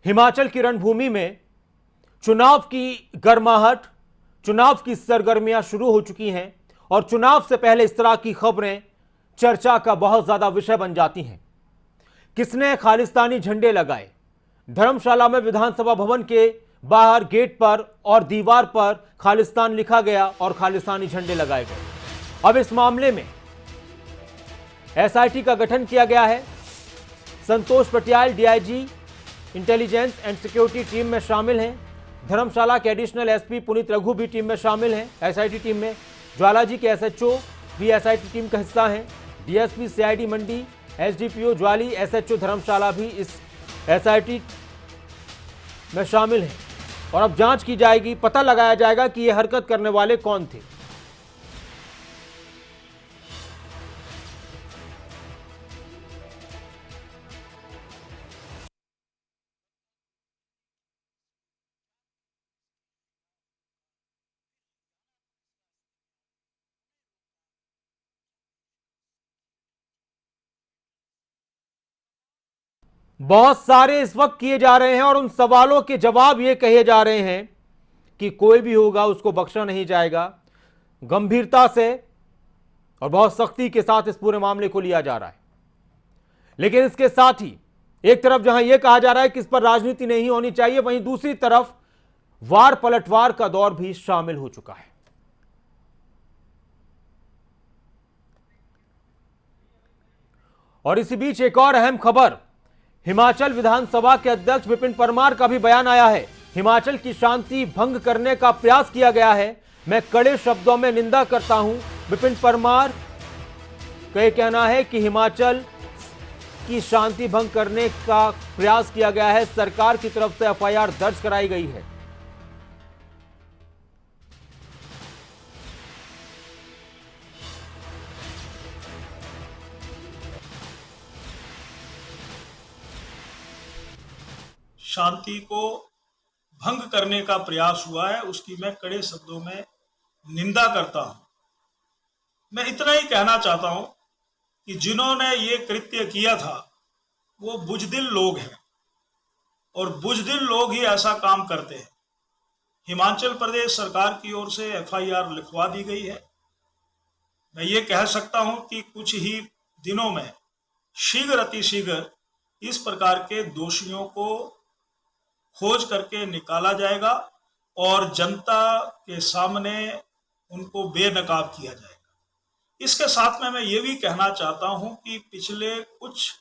हिमाचल की रणभूमि में चुनाव की गर्माहट, चुनाव की सरगर्मियां शुरू हो चुकी हैं और चुनाव से पहले इस तरह की खबरें चर्चा का बहुत ज्यादा विषय बन जाती हैं। किसने खालिस्तानी झंडे लगाए? धर्मशाला में विधानसभा भवन के बाहर गेट पर और दीवार पर खालिस्तान लिखा गया और खालिस्तानी झंडे लगाए गए। अब इस मामले में एसआईटी का गठन किया गया है। Santosh Patiyal DIG intelligence and security team में शामिल हैं। धर्मशाला के एडिशनल एसपी पुनीत रघु भी टीम में शामिल हैं। एसआईटी टीम में ज्वालाजी के एसएचओ भी एसआईटी टीम का हिस्सा हैं। डीएसपी सीआईडी मंडी, एसडीपीओ ज्वाली, एसएचओ धर्मशाला भी इस एसआईटी में शामिल हैं और अब जांच की जाएगी, पता लगाया जाएगा कि ये हरकत करने वाले कौन थे। बहुत सारे इस वक्त किए जा रहे हैं और उन सवालों के जवाब ये कहे जा रहे हैं कि कोई भी होगा उसको बख्शा नहीं जाएगा। गंभीरता से और बहुत सख्ती के साथ इस पूरे मामले को लिया जा रहा है। लेकिन इसके साथ ही एक तरफ जहां यह कहा जा रहा है कि इस पर राजनीति नहीं होनी चाहिए, वहीं दूसरी तरफ वार पलटवार का दौर भी शामिल हो चुका है। और इसी बीच एक और अहम खबर, हिमाचल विधानसभा के अध्यक्ष विपिन परमार का भी बयान आया है। हिमाचल की शांति भंग करने का प्रयास किया गया है, मैं कड़े शब्दों में निंदा करता हूं। विपिन परमार का यह कहना है कि हिमाचल की शांति भंग करने का प्रयास किया गया है। सरकार की तरफ से एफआईआर दर्ज कराई गई है। शांति को भंग करने का प्रयास हुआ है, उसकी मैं कड़े शब्दों में निंदा करता हूं। मैं इतना ही कहना चाहता हूं कि जिन्होंने ये कृत्य किया था वो बुजदिल लोग हैं और बुजदिल लोग ही ऐसा काम करते हैं। हिमाचल प्रदेश सरकार की ओर से एफआईआर लिखवा दी गई है। मैं ये कह सकता हूं कि कुछ ही दिनों में शीघ्र अतिशीघ्र इस प्रकार के दोषियों को खोज करके निकाला जाएगा और जनता के सामने उनको बेनकाब किया जाएगा। इसके साथ में मैं ये भी कहना चाहता हूं कि पिछले कुछ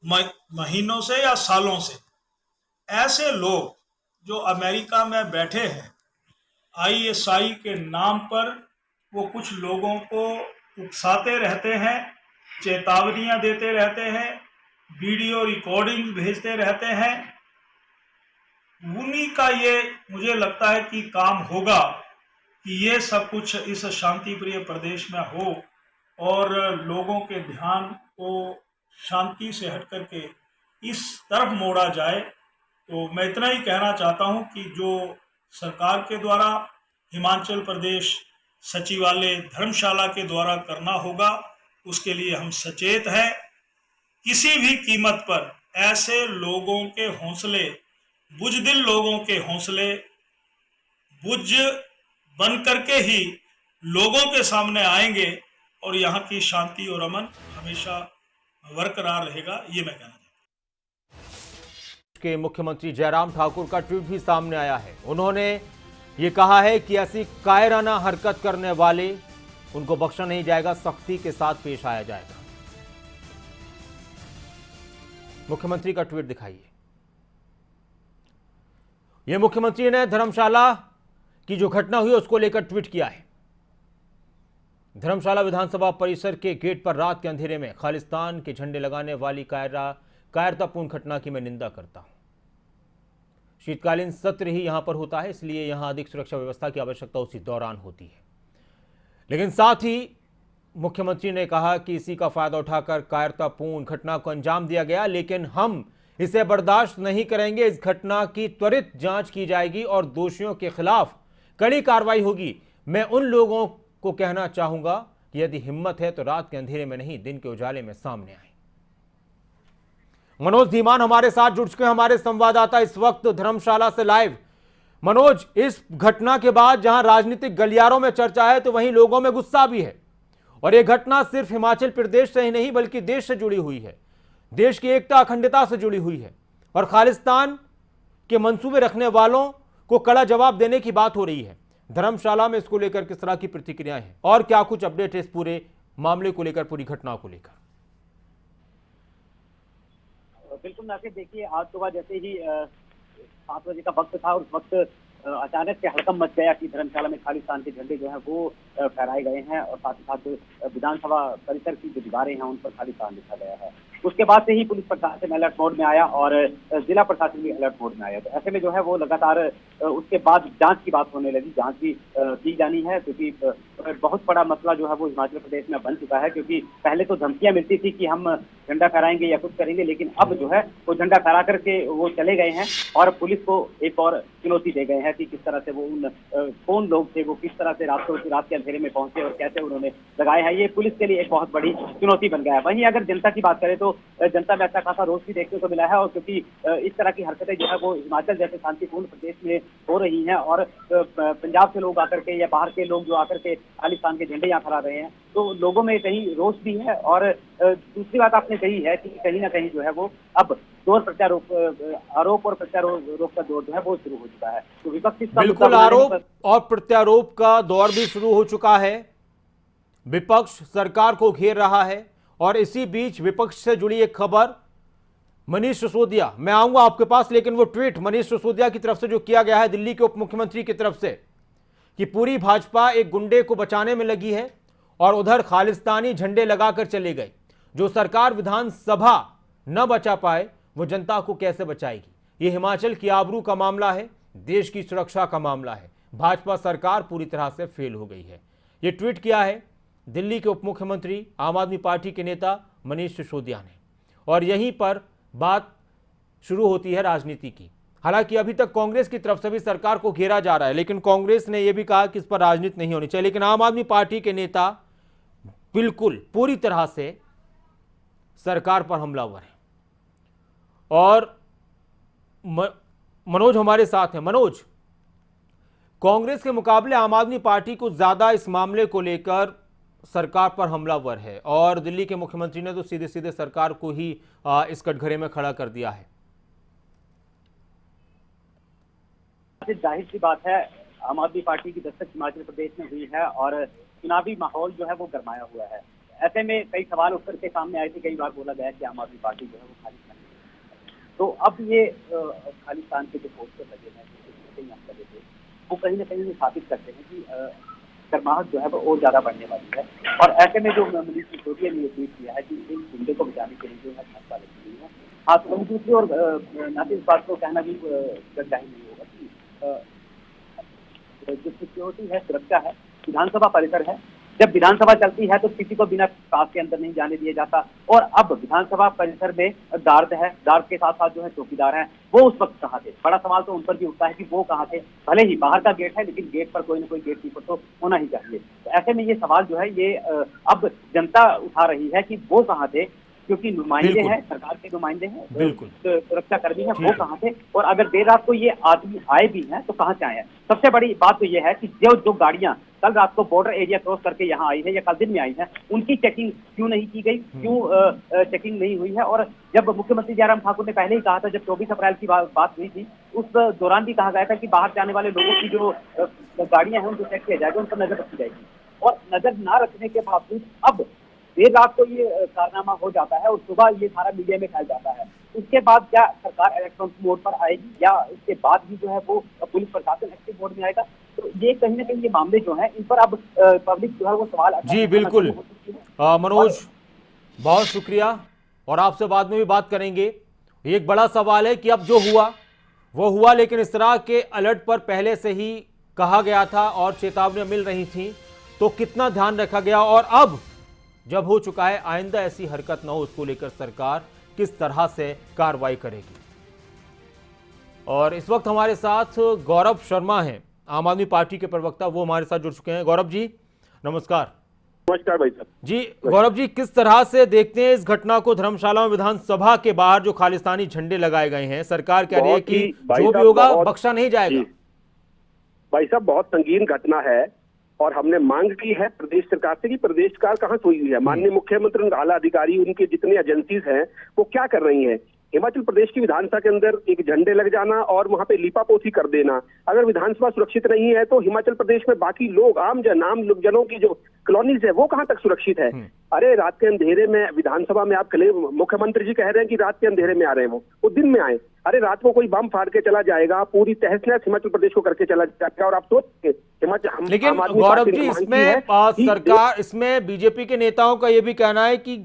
महीनों से या सालों से ऐसे लोग जो अमेरिका में बैठे हैं, आईएसआई के नाम पर वो कुछ लोगों को उकसाते रहते हैं, चेतावनियां देते रहते हैं, वीडियो रिकॉर्डिंग भेजते रहते हैं। उन्हीं का ये मुझे लगता है कि काम होगा कि ये सब कुछ इस शांति प्रिय प्रदेश में हो और लोगों के ध्यान को शांति से हट करके इस तरफ मोड़ा जाए। तो मैं इतना ही कहना चाहता हूं कि जो सरकार के द्वारा हिमाचल प्रदेश सचिवालय धर्मशाला के द्वारा करना होगा, उसके लिए हम सचेत हैं। किसी भी कीमत पर ऐसे लोगों के हौसले, बुजदिल लोगों के हौसले बुज बन करके ही लोगों के सामने आएंगे और यहाँ की शांति और अमन हमेशा बरकरार रहेगा, ये मैं कहना चाहता हूं। के मुख्यमंत्री जयराम ठाकुर का ट्वीट भी सामने आया है। उन्होंने ये कहा है कि ऐसी कायराना हरकत करने वाले उनको बख्शा नहीं जाएगा, सख्ती के साथ पेश आया जाएगा। मुख्यमंत्री का ट्वीट दिखाइए। यह मुख्यमंत्री ने धर्मशाला की जो घटना हुई उसको लेकर ट्वीट किया है। धर्मशाला विधानसभा परिसर के गेट पर रात के अंधेरे में खालिस्तान के झंडे लगाने वाली कायरतापूर्ण घटना की मैं निंदा करता हूं। शीतकालीन सत्र ही यहां पर होता है, इसलिए यहां अधिक सुरक्षा व्यवस्था की आवश्यकता उसी दौरान होती है। लेकिन साथ ही मुख्यमंत्री ने कहा कि इसी का फायदा उठाकर कायरतापूर्ण घटना को अंजाम दिया गया, लेकिन हम इसे बर्दाश्त नहीं करेंगे। इस घटना की त्वरित जांच की जाएगी और दोषियों के खिलाफ कड़ी कार्रवाई होगी। मैं उन लोगों को कहना चाहूंगा कि यदि हिम्मत है तो रात के अंधेरे में नहीं, दिन के उजाले में सामने आए। मनोज धीमान हमारे साथ जुड़ चुके हैं, हमारे संवाददाता इस वक्त धर्मशाला से लाइव। मनोज, इस घटना के बाद जहां राजनीतिक गलियारों में चर्चा है तो वहीं लोगों में गुस्सा भी है, और यह घटना सिर्फ हिमाचल प्रदेश से ही नहीं बल्कि देश से जुड़ी हुई है, देश की एकता अखंडता से जुड़ी हुई है, और खालिस्तान के मंसूबे रखने वालों को कड़ा जवाब देने की बात हो रही है। धर्मशाला में इसको लेकर किस तरह की प्रतिक्रियाएं हैं और क्या कुछ अपडेट है इस पूरे मामले को लेकर, पूरी घटना को लेकर? बिल्कुल नासिर, देखिए आज सुबह जैसे ही 7 बजे का वक्त था, उस वक्त अचानक से हड़कंप मच गया कि धर्मशाला में खालिस्तान के झंडे जो है वो फहराए गए हैं, और साथ ही साथ विधानसभा परिसर की जो दीवारें हैं उन पर खालिस्तान लिखा गया है। उसके बाद से ही पुलिस प्रशासन अलर्ट मोड में आया और जिला प्रशासन भी अलर्ट मोड में आया। तो ऐसे में जो है वो लगातार उसके बाद जांच की बात होने लगी, जांच भी की जानी है, क्योंकि बहुत बड़ा मसला जो है वो हिमाचल प्रदेश में बन चुका है। क्योंकि पहले तो धमकियां मिलती थी कि हम झंडा फहराएंगे या कुछ करेंगे, लेकिन अब जो है वो झंडा फहरा करके वो चले गए हैं और पुलिस को एक और चुनौती दे गए हैं कि किस तरह से वो कौन लोग थे, वो किस तरह से रात के अंधेरे में पहुंचे और कैसे उन्होंने लगाए हैं। ये पुलिस के लिए एक बहुत बड़ी चुनौती बन गया है। वहीं अगर जनता की बात करें तो जनता में अच्छा खासा रोष भी देखने को मिला है, और क्योंकि इस तरह की हरकतें जो है वो हिमाचल जैसे शांतिपूर्ण प्रदेश में हो रही हैं, और पंजाब से लोग आकर के या बाहर के लोग जो आकर के खालिस्तान के झंडे यहाँ फहरा रहे हैं, तो लोगों में कहीं रोष भी है। और दूसरी बात आपने कही है कि कहीं ना कहीं जो है वो अब दौर प्रत्यारोप आरोप और प्रत्यारोप का दौर जो है वो शुरू हो चुका है। तो विपक्ष इसका बिल्कुल आरोप और प्रत्यारोप का दौर भी शुरू हो चुका है। विपक्ष सरकार को घेर रहा है, और इसी बीच विपक्ष से जुड़ी एक खबर, मनीष सिसोदिया, मैं आऊंगा आपके पास, लेकिन वो ट्वीट मनीष सिसोदिया की तरफ से जो किया गया है दिल्ली के उप मुख्यमंत्री की तरफ से, कि पूरी भाजपा एक गुंडे को बचाने में लगी है और उधर खालिस्तानी झंडे लगाकर चले गए। जो सरकार विधानसभा न बचा पाए वो जनता को कैसे बचाएगी? ये हिमाचल की आबरू का मामला है, देश की सुरक्षा का मामला है। भाजपा सरकार पूरी तरह से फेल हो गई है। ये ट्वीट किया है दिल्ली के उप मुख्यमंत्री आम आदमी पार्टी के नेता मनीष सिसोदिया ने, और यहीं पर बात शुरू होती है राजनीति की। हालांकि अभी तक कांग्रेस की तरफ से भी सरकार को घेरा जा रहा है, लेकिन कांग्रेस ने यह भी कहा कि इस पर राजनीति नहीं होनी चाहिए, लेकिन आम आदमी पार्टी के नेता बिल्कुल पूरी तरह से सरकार पर हमलावर है। और मनोज हमारे साथ है। मनोज, कांग्रेस के मुकाबले आम आदमी पार्टी को ज्यादा इस मामले को लेकर सरकार पर हमलावर है, और दिल्ली के मुख्यमंत्री ने तो सीधे सीधे सरकार को ही इस कटघरे में खड़ा कर दिया है। जाहिर सी बात है, आम आदमी पार्टी की दस्तक हिमाचल प्रदेश में हुई है और चुनावी माहौल जो है वो गरमाया हुआ है। ऐसे में कई सवाल उठ करके सामने आए थे, कई बार बोला गया कि आम आदमी पार्टी जो है वो खालिस्तान, तो अब ये खालिस्तान के जो पोस्टर लगे हैं वो कहीं ना कहीं साबित करते हैं कि गर्माहट जो है वो और ज्यादा बढ़ने वाली है। और ऐसे में जो मनीष सिसोदिया ने ये ट्वीट किया है कि इन झंडे को बचाने के लिए जो है भाजपा लगी हुई है। हाँ, तो दूसरी और नासिर इस बात को कहना भी जाहिर नहीं होगा कि जो सिक्योरिटी है, सुरक्षा है, विधानसभा परिसर है, जब विधानसभा चलती है तो किसी को बिना पास के अंदर नहीं जाने दिया जाता, और अब विधानसभा परिसर में गार्ड है, गार्ड के साथ साथ जो है चौकीदार हैं, वो उस वक्त कहाँ थे? बड़ा सवाल तो उन पर भी उठता है कि वो कहाँ थे। भले ही बाहर का गेट है, लेकिन गेट पर कोई ना कोई गेट कीपर तो होना ही चाहिए। तो ऐसे में ये सवाल जो है ये अब जनता उठा रही है कि वो कहाँ थे, क्योंकि नुमाइंदे हैं, सरकार के नुमाइंदे हैं, बिल्कुल सुरक्षा कर्मी हैं, वो कहाँ थे? और अगर देर रात को ये आदमी आए भी हैं तो कहाँ से आए हैं? सबसे बड़ी बात तो ये है कि जो गाड़ियां कल रात को बॉर्डर एरिया क्रॉस करके यहाँ आई है या कल दिन में आई है, उनकी चेकिंग क्यों नहीं की गई, क्यों चेकिंग नहीं हुई है? और जब मुख्यमंत्री जयराम ठाकुर ने पहले ही कहा था, जब 24 अप्रैल की बात हुई थी, उस दौरान भी कहा गया था कि बाहर जाने वाले लोगों की जो गाड़ियां हैं उनको चेक किया जाएगा, उन पर नजर रखी जाएगी। और नजर ना रखने के बावजूद अब देर रात को ये कारनामा हो जाता है और सुबह ये सारा मीडिया में फैल जाता है। उसके बाद क्या सरकार इलेक्ट्रॉनिक मोड पर आएगी, या इसके बाद भी जो है वो पुलिस प्रशासन एक्टिव मोड में आएगा? तो ये कहीं ना कहीं ये मामले जो हैं इन पर अब पब्लिक जो है वो सवाल जी बिल्कुल मनोज, बहुत शुक्रिया, और आपसे बाद में भी बात करेंगे। एक बड़ा सवाल है कि अब जो हुआ वो हुआ, लेकिन इस तरह के अलर्ट पर पहले से ही कहा गया था और चेतावनियां मिल रही थी, तो कितना ध्यान रखा गया, और अब जब हो चुका है आइंदा ऐसी हरकत न हो, उसको लेकर सरकार किस तरह से कार्रवाई करेगी। और इस वक्त हमारे साथ गौरव शर्मा हैं, आम आदमी पार्टी के प्रवक्ता, वो हमारे साथ जुड़ चुके हैं। गौरव जी नमस्कार। नमस्कार भाई साहब जी गौरव जी, किस तरह से देखते हैं इस घटना को? धर्मशाला में विधानसभा के बाहर जो खालिस्तानी झंडे लगाए गए हैं, सरकार कह रही है कि जो भी होगा बख्शा नहीं जाएगा। भाई साहब, बहुत संगीन घटना है और हमने मांग की है प्रदेश सरकार से कि प्रदेश सरकार कहाँ सोई हुई है। माननीय मुख्यमंत्री और आला अधिकारी, उनके जितने एजेंसीज हैं वो क्या कर रही हैं। हिमाचल प्रदेश की विधानसभा के अंदर एक झंडे लग जाना और वहां पे लीपापोती कर देना, अगर विधानसभा सुरक्षित नहीं है तो हिमाचल प्रदेश में बाकी लोग, आम जनों की जो कॉलोनीज है वो कहां तक सुरक्षित है। अरे रात के अंधेरे में विधानसभा में आप मुख्यमंत्री जी कह रहे हैं कि रात के अंधेरे में आ रहे हैं, वो दिन में आए। अरे रात को कोई बम फाड़ के चला जाएगा, पूरी तहस नहस हिमाचल प्रदेश को करके चला जाएगा। और आप सोचिए हिमाचल, लेकिन गौरव जी, इसमें सरकार, इसमें बीजेपी के नेताओं का यह भी कहना है कि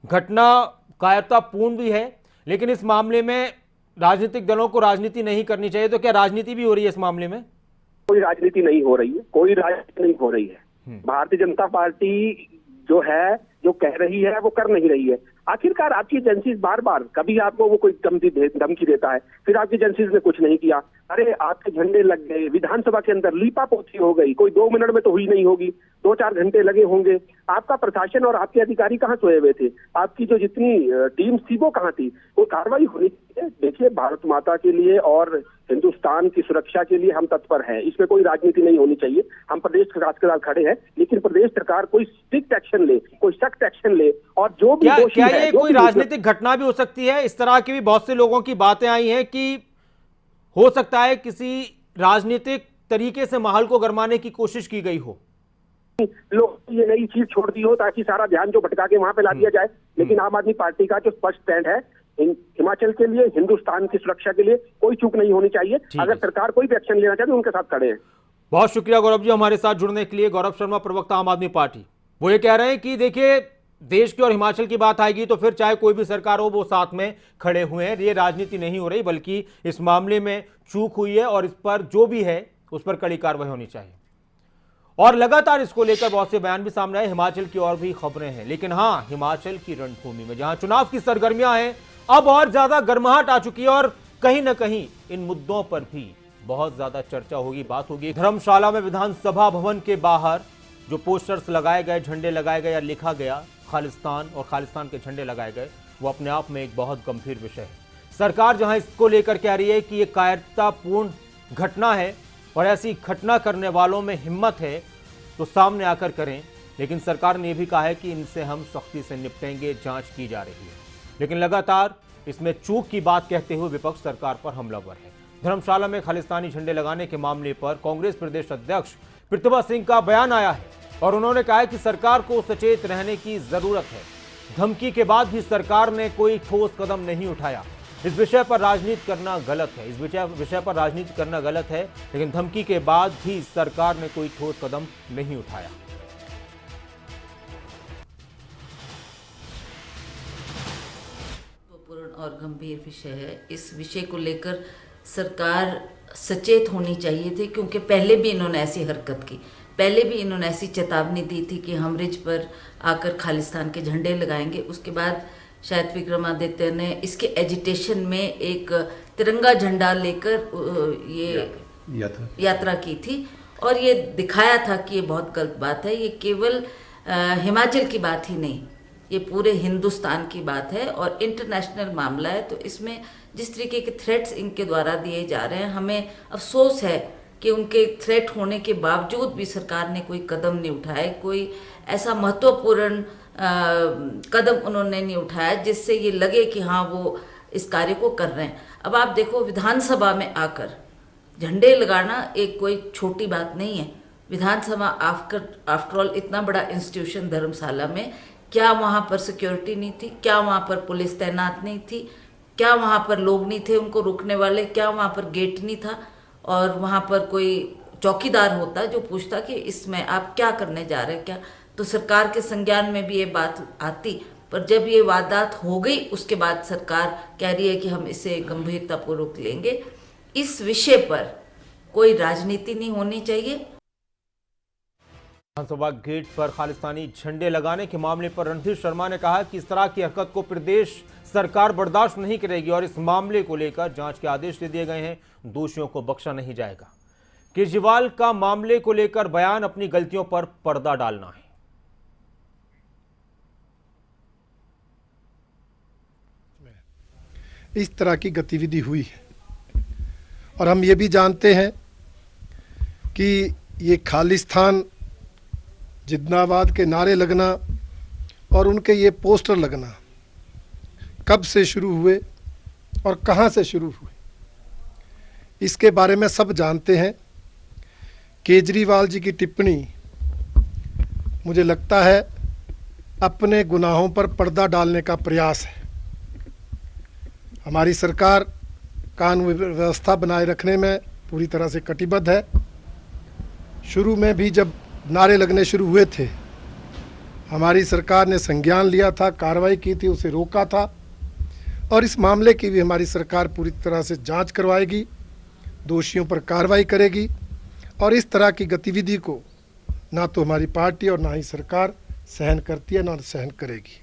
घटना कायरतापूर्ण भी है, लेकिन इस मामले में राजनीतिक दलों को राजनीति नहीं करनी चाहिए। तो क्या राजनीति भी हो रही है इस मामले में? कोई राजनीति नहीं हो रही है, कोई राजनीति नहीं हो रही है। भारतीय जनता पार्टी जो है, जो कह रही है वो कर नहीं रही है। आखिरकार आपकी एजेंसीज बार बार, कभी आपको वो कोई धमकी देता है, फिर आपकी एजेंसीज ने कुछ नहीं किया। अरे आपके झंडे लग गए विधानसभा के अंदर, लीपापोती हो गई, कोई 2 मिनट में तो हुई नहीं होगी, 2-4 घंटे लगे होंगे। आपका प्रशासन और आपके अधिकारी कहाँ सोए हुए थे? आपकी जो जितनी टीम थी वो कहाँ थी? कोई कार्रवाई होनी चाहिए। देखिए, भारत माता के लिए और हिंदुस्तान की सुरक्षा के लिए हम तत्पर हैं, इसमें कोई राजनीति नहीं होनी चाहिए। हम प्रदेश सरकार के साथ खड़े हैं, लेकिन प्रदेश सरकार कोई स्ट्रिक्ट एक्शन ले, कोई सख्त एक्शन ले। और जो भी दोषी है, ये कोई राजनीतिक घटना भी हो सकती है? इस तरह की भी बहुत से लोगों की बातें आई हैं कि हो सकता है किसी राजनीतिक तरीके से माहौल को गरमाने की कोशिश की गई हो। लोग ये नई चीज छोड़ दी हो ताकि सारा ध्यान जो भटका के वहां पे ला दिया जाए। लेकिन आम आदमी पार्टी का जो स्पष्ट स्टैंड है, हिमाचल के लिए, हिंदुस्तान की सुरक्षा के लिए कोई चूक नहीं होनी चाहिए। अगर सरकार कोई भी एक्शन लेना चाहती है, उनके साथ खड़े हैं। बहुत शुक्रिया गौरव जी हमारे साथ जुड़ने के लिए। गौरव शर्मा, प्रवक्ता आम आदमी पार्टी, वो ये कह रहे हैं कि देखिए, देश की और हिमाचल की बात आएगी तो फिर चाहे कोई भी सरकार हो, वो साथ में खड़े हुए हैं। ये राजनीति नहीं हो रही, बल्कि इस मामले में चूक हुई है और इस पर जो भी है उस पर कड़ी कार्रवाई होनी चाहिए। और लगातार इसको लेकर बहुत से बयान भी सामने आए। हिमाचल की और भी खबरें हैं, लेकिन हाँ, हिमाचल की रणभूमि में जहां चुनाव की सरगर्मियां हैं, अब और ज्यादा गर्माहट आ चुकी है और कहीं ना कहीं इन मुद्दों पर भी बहुत ज्यादा चर्चा होगी, बात होगी। धर्मशाला में विधानसभा भवन के बाहर जो पोस्टर्स लगाए गए, झंडे लगाए गए या लिखा गया खालिस्तान और खालिस्तान के झंडे लगाए गए, वो अपने आप में एक बहुत गंभीर विषय है। सरकार जहां इसको लेकर कह रही है कि ये कायरतापूर्ण घटना है और ऐसी घटना करने वालों में हिम्मत है तो सामने आकर करें, लेकिन सरकार ने यह भी कहा है कि इनसे हम सख्ती से निपटेंगे, जांच की जा रही है। लेकिन लगातार इसमें चूक की बात कहते हुए विपक्ष सरकार पर हमलावर है। धर्मशाला में खालिस्तानी झंडे लगाने के मामले पर कांग्रेस प्रदेश अध्यक्ष प्रतिभा सिंह का बयान आया है और उन्होंने कहा है कि सरकार को सचेत रहने की जरूरत है। धमकी के बाद भी सरकार ने कोई ठोस कदम नहीं उठाया। इस विषय पर राजनीति करना गलत है, इस विषय पर राजनीति करना गलत है, लेकिन धमकी के बाद भी सरकार ने कोई ठोस कदम नहीं उठाया। और गंभीर विषय है। इस विषय को लेकर सरकार सचेत होनी चाहिए थी, क्योंकि पहले भी इन्होंने ऐसी हरकत की, पहले भी इन्होंने ऐसी चेतावनी दी थी कि हम रिज पर आकर खालिस्तान के झंडे लगाएंगे। उसके बाद शायद विक्रमादित्य ने इसके एजिटेशन में एक तिरंगा झंडा लेकर ये यात्रा की थी और ये दिखाया था कि ये बहुत गलत बात है। ये केवल हिमाचल की बात ही नहीं, ये पूरे हिंदुस्तान की बात है और इंटरनेशनल मामला है। तो इसमें जिस तरीके के थ्रेट्स इनके द्वारा दिए जा रहे हैं, हमें अफसोस है कि उनके थ्रेट होने के बावजूद भी सरकार ने कोई कदम नहीं उठाया, कोई ऐसा महत्वपूर्ण कदम उन्होंने नहीं उठाया जिससे ये लगे कि हाँ वो इस कार्य को कर रहे हैं। अब आप देखो, विधानसभा में आकर झंडे लगाना एक कोई छोटी बात नहीं है। विधानसभा आफ्टर ऑल इतना बड़ा इंस्टीट्यूशन धर्मशाला में, क्या वहाँ पर सिक्योरिटी नहीं थी? क्या वहाँ पर पुलिस तैनात नहीं थी? क्या वहाँ पर लोग नहीं थे उनको रोकने वाले? क्या वहाँ पर गेट नहीं था? और वहाँ पर कोई चौकीदार होता जो पूछता कि इसमें आप क्या करने जा रहे हैं क्या? तो सरकार के संज्ञान में भी ये बात आती। पर जब ये वारदात हो गई उसके बाद सरकार कह रही है कि हम इसे गंभीरतापूर्वक लेंगे। इस विषय पर कोई राजनीति नहीं होनी चाहिए। विधानसभा गेट पर खालिस्तानी झंडे लगाने के मामले पर रणधीर शर्मा ने कहा कि इस तरह की हरकत को प्रदेश सरकार बर्दाश्त नहीं करेगी और इस मामले को लेकर जांच के आदेश दे दिए गए हैं, दोषियों को बख्शा नहीं जाएगा। केजरीवाल का मामले को लेकर बयान अपनी गलतियों पर पर्दा डालना है। इस तरह की गतिविधि हुई है। और हम ये भी जानते हैं कि ये खालिस्तान जिंदाबाद के नारे लगना और उनके ये पोस्टर लगना कब से शुरू हुए और कहाँ से शुरू हुए, इसके बारे में सब जानते हैं। केजरीवाल जी की टिप्पणी मुझे लगता है अपने गुनाहों पर पर्दा डालने का प्रयास है। हमारी सरकार कानून व्यवस्था बनाए रखने में पूरी तरह से कटिबद्ध है। शुरू में भी जब नारे लगने शुरू हुए थे, हमारी सरकार ने संज्ञान लिया था, कार्रवाई की थी, उसे रोका था और इस मामले की भी हमारी सरकार पूरी तरह से जांच करवाएगी, दोषियों पर कार्रवाई करेगी और इस तरह की गतिविधि को ना तो हमारी पार्टी और ना ही सरकार सहन करती है, ना सहन करेगी।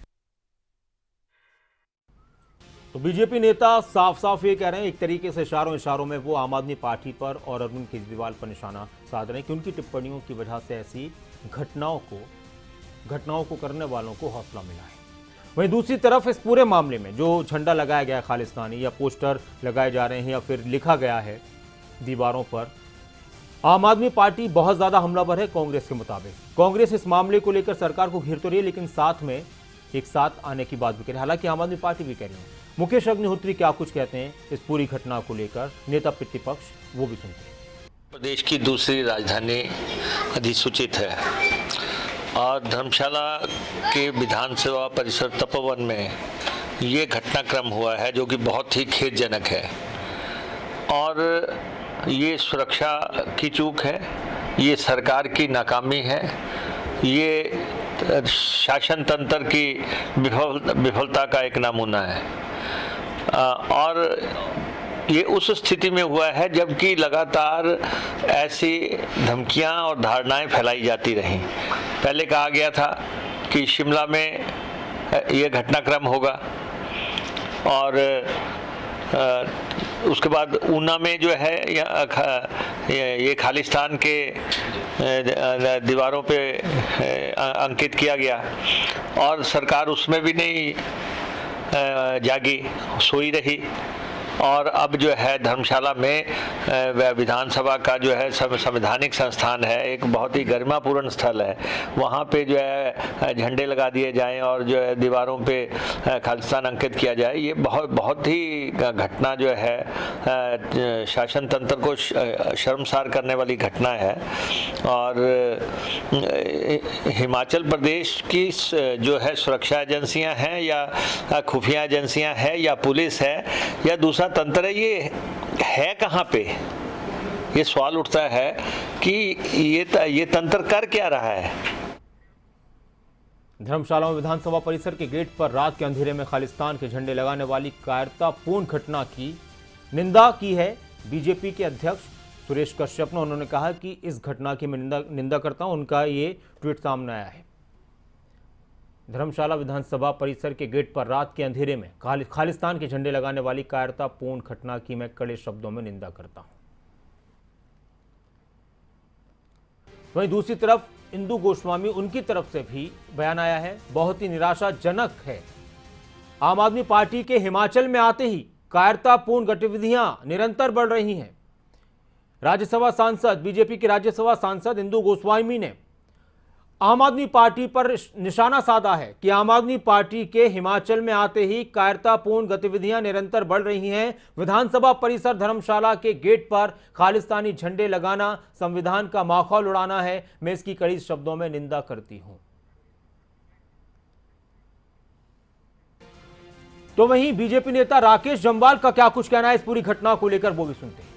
तो बीजेपी नेता साफ साफ ये कह रहे हैं, एक तरीके से इशारों में वो आम आदमी पार्टी पर और अरविंद केजरीवाल पर निशाना साध रहे हैं कि उनकी टिप्पणियों की वजह से ऐसी घटनाओं को करने वालों को हौसला मिला है। वहीं दूसरी तरफ इस पूरे मामले में जो झंडा लगाया गया है खालिस्तानी, या पोस्टर लगाए जा रहे हैं, या फिर लिखा गया है दीवारों पर, आम आदमी पार्टी बहुत ज्यादा हमलावर है कांग्रेस के मुताबिक। कांग्रेस इस मामले को लेकर सरकार को घेर तो रही है, लेकिन साथ में एक साथ आने की बात भी कह रही है। हालांकि आम आदमी पार्टी भी कह रही है। मुकेश अग्निहोत्री क्या कुछ कहते हैं इस पूरी घटना को लेकर, नेता प्रतिपक्ष, वो भी सुनते हैं। प्रदेश की दूसरी राजधानी अधिसूचित है और धर्मशाला के विधानसभा परिसर तपोवन में ये घटनाक्रम हुआ है जो कि बहुत ही खेदजनक है और ये सुरक्षा की चूक है, ये सरकार की नाकामी है, ये शासन तंत्र की विफलता का एक नमूना है। और ये उस स्थिति में हुआ है जबकि लगातार ऐसी धमकियां और धारणाएं फैलाई जाती रहीं। पहले कहा गया था कि शिमला में ये घटनाक्रम होगा और उसके बाद ऊना में जो है ये खालिस्तान के दीवारों पे अंकित किया गया और सरकार उसमें भी नहीं जागी, सोई रही। और अब जो है धर्मशाला में विधानसभा का जो है संवैधानिक संस्थान है, एक बहुत ही गरिमापूर्ण स्थल है, वहाँ पे जो है झंडे लगा दिए जाएं और जो है दीवारों पे खालिस्तान अंकित किया जाए। ये बहुत ही घटना जो है शासन तंत्र को शर्मसार करने वाली घटना है। और हिमाचल प्रदेश की जो है सुरक्षा एजेंसियां हैं या खुफिया एजेंसियां हैं या पुलिस है या दूसरा तंत्र है, ये है कहाँ पे? ये सवाल उठता है कि ये तंत्र कर क्या रहा है। धर्मशाला में विधानसभा परिसर के गेट पर रात के अंधेरे में खालिस्तान के झंडे लगाने वाली कायरतापूर्ण घटना की निंदा की है बीजेपी के अध्यक्ष सुरेश कश्यप ने। उन्होंने कहा कि इस घटना की मैं निंदा करता हूं। उनका ये ट्वीट सामने आया है। धर्मशाला विधानसभा परिसर के गेट पर रात के अंधेरे में खालिस्तान के झंडे लगाने वाली कायरतापूर्ण घटना की मैं कड़े शब्दों में निंदा करता हूं। वहीं दूसरी तरफ इंदु गोस्वामी, उनकी तरफ से भी बयान आया है, बहुत ही निराशाजनक है। आम आदमी पार्टी के हिमाचल में आते ही कायरतापूर्ण गतिविधियां निरंतर बढ़ रही हैं। राज्यसभा सांसद, बीजेपी के राज्यसभा सांसद इंदु गोस्वामी ने आम आदमी पार्टी पर निशाना साधा है कि आम आदमी पार्टी के हिमाचल में आते ही कायरतापूर्ण गतिविधियां निरंतर बढ़ रही हैं। विधानसभा परिसर धर्मशाला के गेट पर खालिस्तानी झंडे लगाना संविधान का माखौल उड़ाना है। मैं इसकी कड़ी शब्दों में निंदा करती हूं। तो वहीं बीजेपी नेता राकेश जम्वाल का क्या कुछ कहना है इस पूरी घटना को लेकर, वो भी सुनते हैं।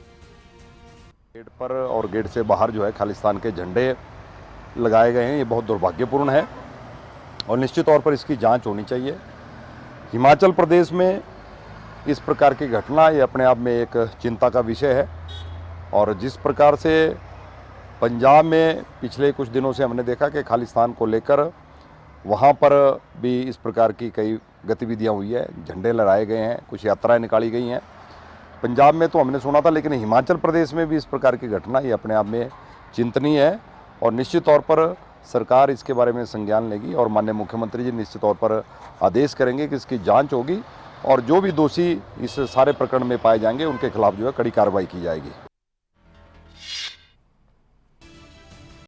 गेट पर और गेट से बाहर जो है खालिस्तान के झंडे लगाए गए हैं, ये बहुत दुर्भाग्यपूर्ण है और निश्चित तौर पर इसकी जांच होनी चाहिए। हिमाचल प्रदेश में इस प्रकार की घटना ये अपने आप में एक चिंता का विषय है और जिस प्रकार से पंजाब में पिछले कुछ दिनों से हमने देखा कि खालिस्तान को लेकर वहाँ पर भी इस प्रकार की कई गतिविधियाँ हुई है, झंडे लहराए गए हैं, कुछ यात्राएं निकाली गई हैं। पंजाब में तो हमने सुना था, लेकिन हिमाचल प्रदेश में भी इस प्रकार की घटना ये अपने आप में चिंतनीय है और निश्चित तौर पर सरकार इसके बारे में संज्ञान लेगी और माननीय मुख्यमंत्री जी निश्चित तौर पर आदेश करेंगे कि इसकी जांच होगी और जो भी दोषी इस सारे प्रकरण में पाए जाएंगे उनके खिलाफ जो है कड़ी कार्रवाई की जाएगी।